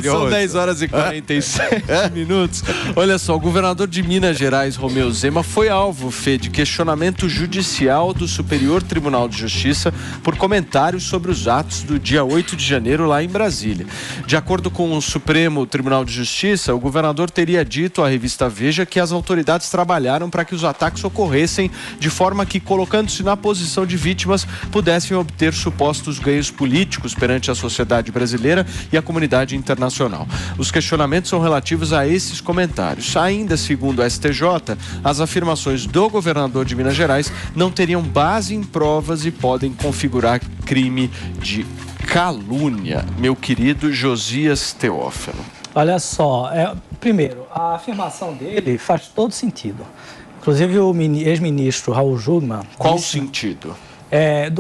São 10 horas e 47 minutos. Olha só, o governador de Minas Gerais, Romeu Zema, foi alvo, Fê, de questionamento judicial do Superior Tribunal de Justiça por comentários sobre os atos do dia 8 de janeiro lá em Brasília. De acordo com o Supremo Tribunal de Justiça, o governador teria dito à revista Veja que as autoridades trabalharam para que os ataques ocorressem de forma que, colocando-se na posição de vítimas, pudessem obter supostos ganhos políticos perante a sociedade brasileira e a comunidade internacional. Os questionamentos são relativos a esses comentários. Ainda segundo o STJ, as afirmações do governador de Minas Gerais não teriam base em provas e podem configurar crime de calúnia. Meu querido Josias Teófilo. Olha só, primeiro, a afirmação dele faz todo sentido. Inclusive o ex-ministro Raul Jungmann... Qual sentido?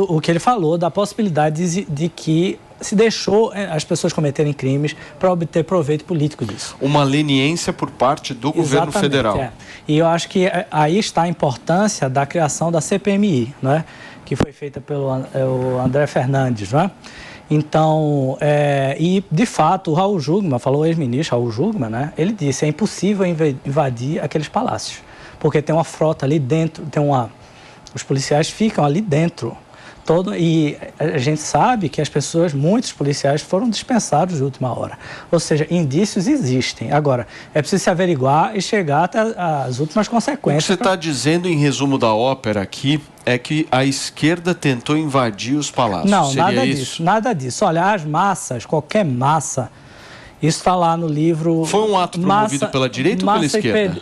O que ele falou da possibilidade de que se deixou as pessoas cometerem crimes para obter proveito político disso. Uma leniência por parte do governo federal. E eu acho que aí está a importância da criação da CPMI, né? Que foi feita pelo o André Fernandes, né? Então, e de fato, o Raul Jungmann, falou o ex-ministro Raul Jungmann, né? Ele disse, é impossível invadir aqueles palácios, porque tem uma frota ali dentro, os policiais ficam ali dentro. E a gente sabe que muitos policiais foram dispensados de última hora. Ou seja, indícios existem. Agora, é preciso se averiguar e chegar até as últimas consequências. O que você está dizendo, em resumo da ópera aqui, é que a esquerda tentou invadir os palácios. Não, Seria isso? Nada disso. Olha, as massas, qualquer massa, isso está lá no livro... Foi um ato promovido pela direita ou pela esquerda?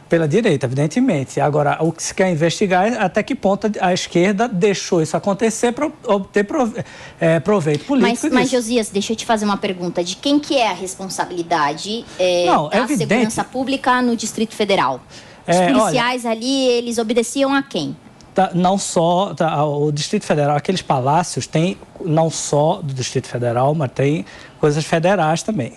Pela direita, evidentemente. Agora, o que se quer investigar é até que ponto a esquerda deixou isso acontecer para obter proveito político. Mas, Josias, deixa eu te fazer uma pergunta. De quem que é a responsabilidade da segurança pública no Distrito Federal? Os policiais ali, eles obedeciam a quem? Não só o Distrito Federal, aqueles palácios tem não só do Distrito Federal, mas tem coisas federais também.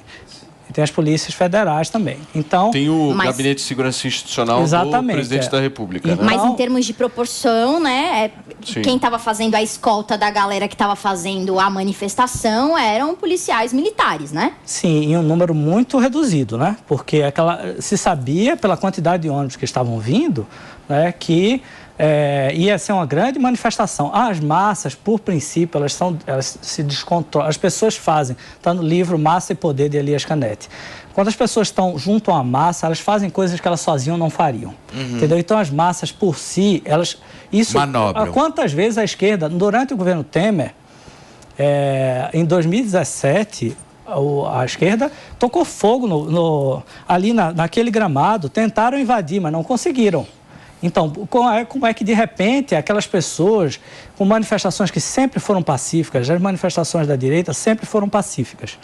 Tem as polícias federais também. Então, tem o Gabinete de Segurança Institucional do Presidente da República. Né? Mas em termos de proporção, né? Quem estava fazendo a escolta da galera que estava fazendo a manifestação eram policiais militares, né? Sim, em um número muito reduzido, né? Porque se sabia, pela quantidade de ônibus que estavam vindo, né, que ia ser uma grande manifestação. As massas, por princípio, elas se descontrolam. As pessoas fazem, está no livro Massa e Poder, de Elias Canetti. Quando as pessoas estão junto a uma massa, elas fazem coisas que elas sozinhas não fariam. Entendeu? Então, as massas, por si, manobram. Quantas vezes a esquerda, durante o governo Temer, em 2017... a esquerda tocou fogo ali naquele gramado, tentaram invadir, mas não conseguiram. Então, como é que, de repente, aquelas pessoas com manifestações que sempre foram pacíficas, as manifestações da direita sempre foram pacíficas,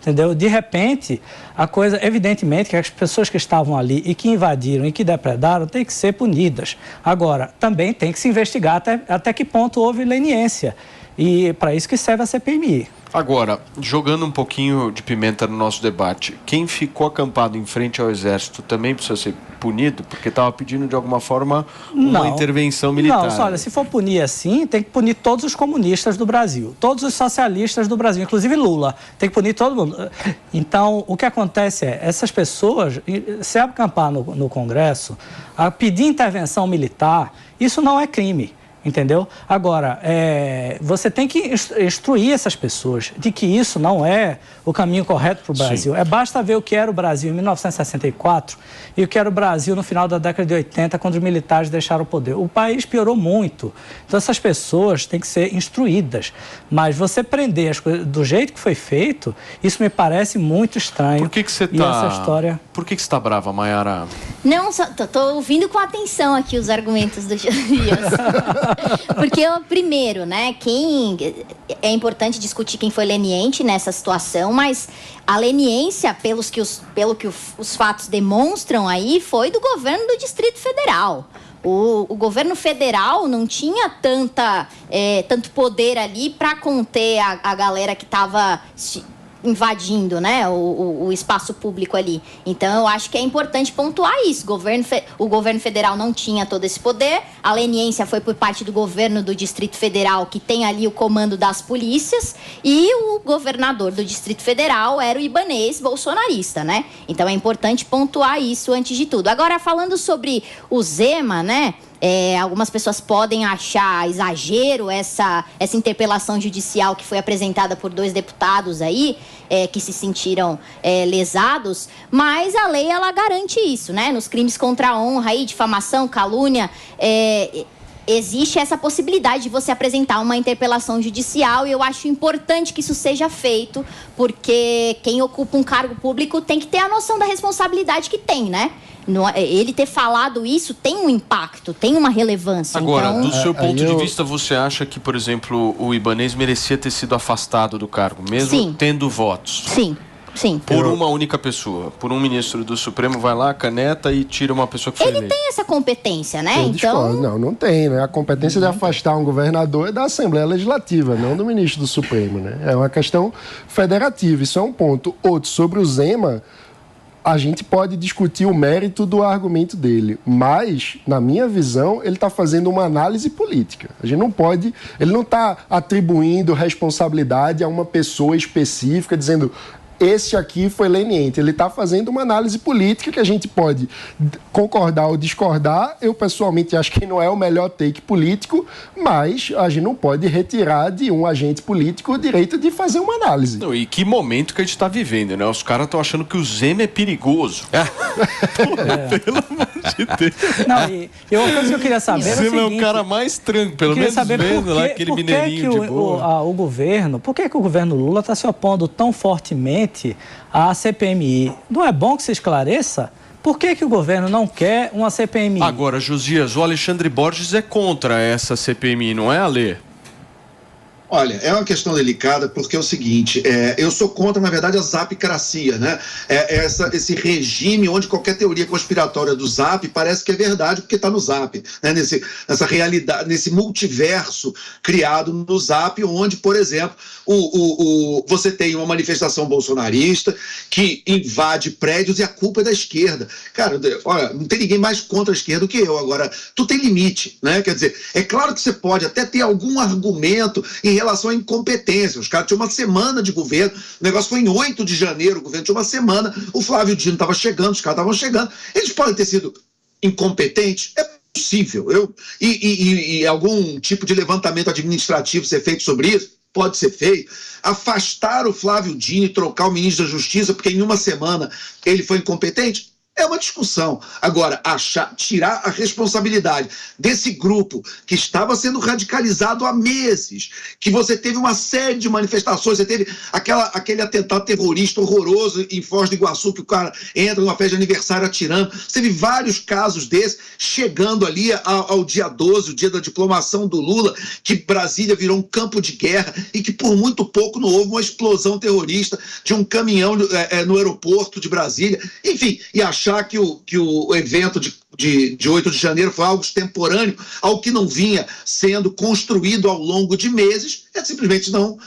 entendeu? De repente, a coisa, evidentemente, que as pessoas que estavam ali e que invadiram e que depredaram têm que ser punidas. Agora, também tem que se investigar até que ponto houve leniência. E para isso que serve a CPMI. Agora, jogando um pouquinho de pimenta no nosso debate, quem ficou acampado em frente ao Exército também precisa ser punido? Porque estava pedindo, de alguma forma, uma intervenção militar. Não, olha, se for punir assim, tem que punir todos os comunistas do Brasil, todos os socialistas do Brasil, inclusive Lula. Tem que punir todo mundo. Então, o que acontece essas pessoas, se acampar no Congresso, a pedir intervenção militar, isso não é crime. Entendeu? Agora, você tem que instruir essas pessoas de que isso não é o caminho correto para o Brasil. Basta ver o que era o Brasil em 1964 e o que era o Brasil no final da década de 80, quando os militares deixaram o poder. O país piorou muito. Então, essas pessoas têm que ser instruídas. Mas você prender as coisas do jeito que foi feito, isso me parece muito estranho. Por que você Por que você está brava, Mayara? Não, estou ouvindo com atenção aqui os argumentos do Josias. Porque, primeiro, né, é importante discutir quem foi leniente nessa situação, mas a leniência, pelo que os fatos demonstram aí, foi do governo do Distrito Federal. O governo federal não tinha tanto poder ali para conter a galera que estava invadindo, né, o espaço público ali. Então, eu acho que é importante pontuar isso. O governo federal não tinha todo esse poder, a leniência foi por parte do governo do Distrito Federal, que tem ali o comando das polícias, e o governador do Distrito Federal era o ibanês bolsonarista, né? Então, é importante pontuar isso antes de tudo. Agora, falando sobre o Zema, né? Algumas pessoas podem achar exagero essa interpelação judicial que foi apresentada por 2 deputados aí, que se sentiram lesados, mas a lei, ela garante isso, né? Nos crimes contra a honra, aí, difamação, calúnia, existe essa possibilidade de você apresentar uma interpelação judicial, e eu acho importante que isso seja feito, porque quem ocupa um cargo público tem que ter a noção da responsabilidade que tem, né? Ele ter falado isso tem um impacto, tem uma relevância. Agora, então... do seu ponto de vista, você acha que, por exemplo, o ibanês merecia ter sido afastado do cargo, mesmo tendo votos? Sim. Por uma única pessoa, por um ministro do Supremo, vai lá, caneta e tira uma pessoa que foi eleita. Ele tem essa competência, né? Não tem, né? A competência de afastar um governador é da Assembleia Legislativa, não do ministro do Supremo, né? É uma questão federativa, isso é um ponto. Outro, sobre o Zema, a gente pode discutir o mérito do argumento dele, mas, na minha visão, ele está fazendo uma análise política. A gente não pode... Ele não está atribuindo responsabilidade a uma pessoa específica, dizendo... Esse aqui foi leniente. Ele está fazendo uma análise política que a gente pode concordar ou discordar. Eu, pessoalmente, acho que não é o melhor take político, mas a gente não pode retirar de um agente político o direito de fazer uma análise. Não, e que momento que a gente está vivendo, né? Os caras estão achando que o Zema é perigoso. Pelo amor de Deus. Não, e uma coisa que eu queria saber é o seguinte... O Zema é o cara mais tranquilo, pelo menos vendo lá aquele mineirinho de boa. O governo... Por que o governo Lula está se opondo tão fortemente à CPMI? Não é bom que se esclareça? Por que o governo não quer uma CPMI? Agora, Josias, o Alexandre Borges é contra essa CPMI, não é, Alê? Olha, é uma questão delicada porque é o seguinte, eu sou contra, na verdade, a zapcracia, né? Esse regime onde qualquer teoria conspiratória do Zap parece que é verdade porque está no Zap, né? Nessa realidade, nesse multiverso criado no Zap, onde, por exemplo, você tem uma manifestação bolsonarista que invade prédios e a culpa é da esquerda. Cara, olha, não tem ninguém mais contra a esquerda do que eu. Agora, tu tem limite, né? Quer dizer, é claro que você pode até ter algum argumento em relação à incompetência. Os caras tinham uma semana de governo, o negócio foi em 8 de janeiro, o governo tinha uma semana, o Flávio Dino estava chegando, os caras estavam chegando, eles podem ter sido incompetentes? É possível. E algum tipo de levantamento administrativo ser feito sobre isso? Pode ser feito. Afastar o Flávio Dino e trocar o ministro da Justiça porque em uma semana ele foi incompetente? É uma discussão. Agora, tirar a responsabilidade desse grupo que estava sendo radicalizado há meses, que você teve uma série de manifestações, você teve aquele atentado terrorista horroroso em Foz do Iguaçu, que o cara entra numa festa de aniversário atirando. Você teve vários casos desses, chegando ali ao dia 12, o dia da diplomação do Lula, que Brasília virou um campo de guerra e que por muito pouco não houve uma explosão terrorista de um caminhão no aeroporto de Brasília. Enfim, e achar que o evento de 8 de janeiro foi algo extemporâneo, algo que não vinha sendo construído ao longo de meses, é simplesmente não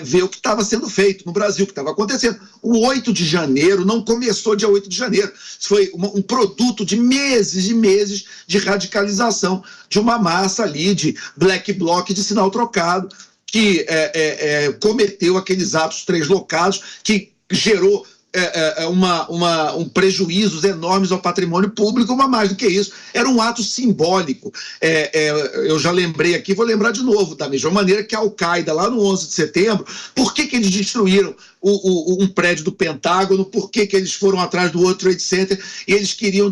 ver o que estava sendo feito no Brasil, o que estava acontecendo. O 8 de janeiro não começou dia 8 de janeiro. Isso foi um produto de meses e meses de radicalização de uma massa ali de black bloc de sinal trocado que cometeu aqueles atos translocados que gerou prejuízos enormes ao patrimônio público, mas mais do que isso, era um ato simbólico. Eu já lembrei aqui, vou lembrar de novo, da mesma maneira que a Al-Qaeda, lá no 11 de setembro, por que eles destruíram um prédio do Pentágono, por que eles foram atrás do World Trade Center e eles queriam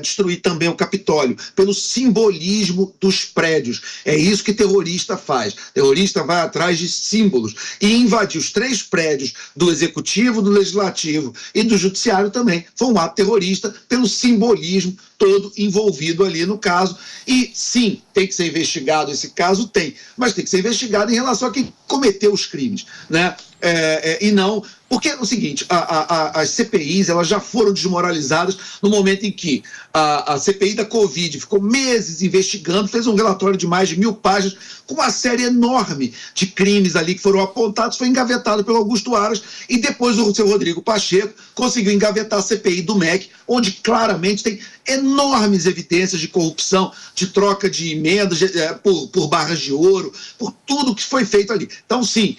destruir também o Capitólio? Pelo simbolismo dos prédios. É isso que terrorista faz. Terrorista vai atrás de símbolos. E invadir os 3 prédios do Executivo, do Legislativo e do Judiciário também foi um ato terrorista pelo simbolismo todo envolvido ali no caso. E sim, tem que ser investigado esse caso, mas tem que ser investigado em relação a quem cometeu os crimes, né? E não... Porque é o seguinte, as CPIs elas já foram desmoralizadas no momento em que a CPI da Covid ficou meses investigando, fez um relatório de mais de 1.000 páginas, com uma série enorme de crimes ali que foram apontados, foi engavetado pelo Augusto Aras, e depois o seu Rodrigo Pacheco conseguiu engavetar a CPI do MEC, onde claramente tem enormes evidências de corrupção, de troca de emendas por barras de ouro, por tudo que foi feito ali. Então, sim,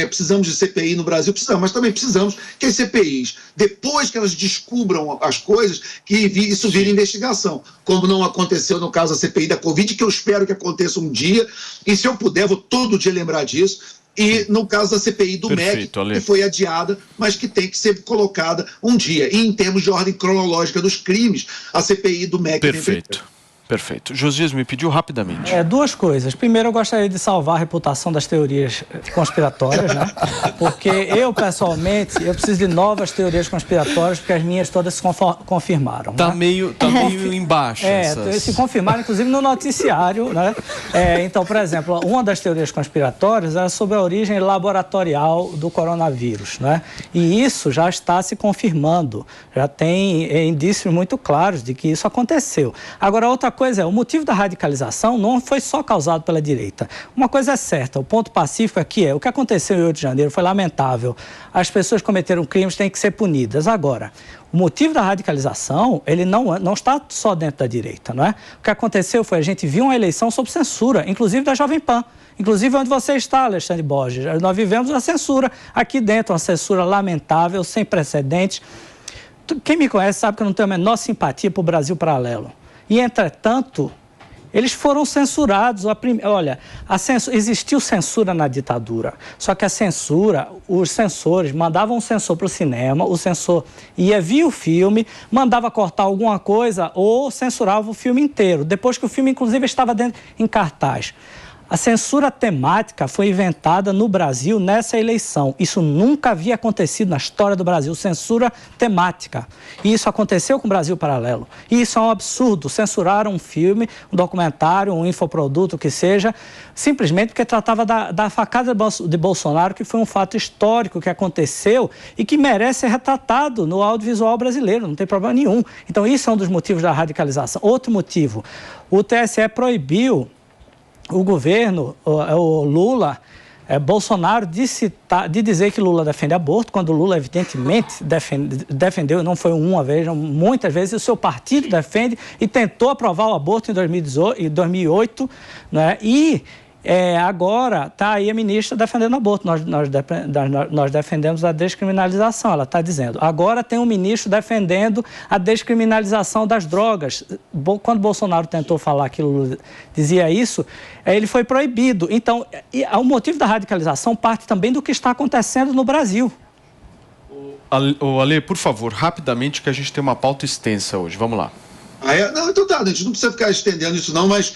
precisamos de CPI no Brasil, precisamos, mas também precisamos que as CPIs, depois que elas descubram as coisas, que isso vire investigação, como não aconteceu no caso da CPI da Covid, que eu espero que aconteça um dia, e se eu puder, vou todo dia lembrar disso, e no caso da CPI do MEC, que foi adiada, mas que tem que ser colocada um dia. E em termos de ordem cronológica dos crimes, a CPI do MEC... Perfeito. Josias me pediu rapidamente. Duas coisas. Primeiro, eu gostaria de salvar a reputação das teorias conspiratórias, né? Porque eu, pessoalmente, eu preciso de novas teorias conspiratórias, porque as minhas todas se confirmaram. Tá né? meio embaixo. Se confirmaram, inclusive, no noticiário, né? Então, por exemplo, uma das teorias conspiratórias era sobre a origem laboratorial do coronavírus, né? E isso já está se confirmando. Já tem indícios muito claros de que isso aconteceu. Agora, outra coisa o motivo da radicalização não foi só causado pela direita. Uma coisa é certa, o ponto pacífico aqui o que aconteceu em 8 de janeiro foi lamentável. As pessoas cometeram crimes, têm que ser punidas. Agora, o motivo da radicalização, ele não está só dentro da direita, não é? O que aconteceu foi, a gente viu uma eleição sob censura, inclusive da Jovem Pan. Inclusive onde você está, Alexandre Borges. Nós vivemos uma censura aqui dentro, uma censura lamentável, sem precedentes. Quem me conhece sabe que eu não tenho a menor simpatia para o Brasil paralelo. E, entretanto, eles foram censurados. Existiu censura na ditadura. Só que a censura, os censores mandavam um censor para o cinema, o censor ia ver o filme, mandava cortar alguma coisa ou censurava o filme inteiro, depois que o filme, inclusive, estava em cartaz. A censura temática foi inventada no Brasil nessa eleição. Isso nunca havia acontecido na história do Brasil, censura temática. E isso aconteceu com o Brasil Paralelo. E isso é um absurdo. Censuraram um filme, um documentário, um infoproduto, o que seja, simplesmente porque tratava da facada de Bolsonaro, que foi um fato histórico que aconteceu e que merece ser retratado no audiovisual brasileiro, não tem problema nenhum. Então, isso é um dos motivos da radicalização. Outro motivo, o TSE proibiu o governo, o Lula, Bolsonaro, de dizer que Lula defende aborto, quando Lula evidentemente defendeu, não foi uma vez, muitas vezes, o seu partido defende e tentou aprovar o aborto em 2008, né? E agora está aí a ministra defendendo o aborto. Nós defendemos a descriminalização, ela está dizendo. Agora tem um ministro defendendo a descriminalização das drogas. Quando Bolsonaro tentou falar que Lula dizia isso, ele foi proibido. Então, o motivo da radicalização parte também do que está acontecendo no Brasil. Ale, por favor, rapidamente, que a gente tem uma pauta extensa hoje. Vamos lá. Não, então tá, a gente não precisa ficar estendendo isso não, mas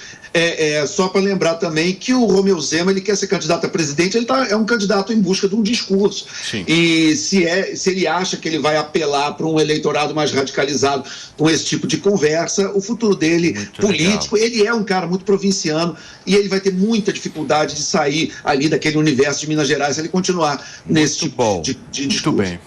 só para lembrar também que o Romeu Zema, ele quer ser candidato a presidente, ele é um candidato em busca de um discurso. Sim. E se ele acha que ele vai apelar para um eleitorado mais radicalizado com esse tipo de conversa, o futuro dele muito político, legal. Ele é um cara muito provinciano e ele vai ter muita dificuldade de sair ali daquele universo de Minas Gerais se ele continuar nesse tipo de discurso. Muito bem.